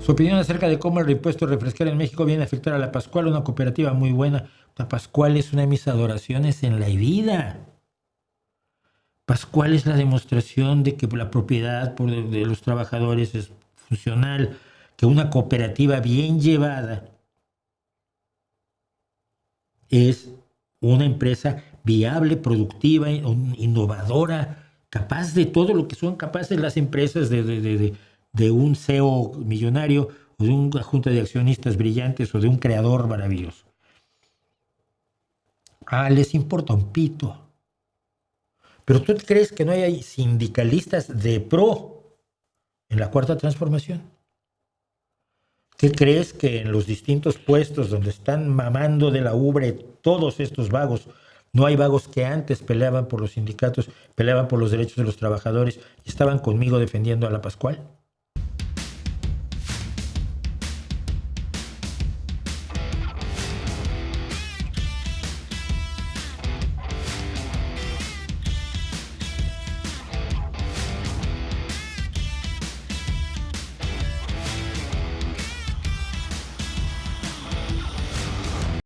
Su opinión acerca de cómo el reimpuesto refrescar en México viene a afectar a la Pascual, una cooperativa muy buena. La Pascual es una de mis adoraciones en la vida. Pascual es la demostración de que la propiedad de los trabajadores es funcional, que una cooperativa bien llevada es una empresa viable, productiva, innovadora, capaz de todo lo que son capaces las empresas de un CEO millonario o de una junta de accionistas brillantes o de un creador maravilloso. Les importa un pito. Pero ¿tú crees que no hay sindicalistas de pro en la Cuarta Transformación? ¿Qué crees que en los distintos puestos donde están mamando de la ubre todos estos vagos, no hay vagos que antes peleaban por los sindicatos, peleaban por los derechos de los trabajadores y estaban conmigo defendiendo a la Pascual?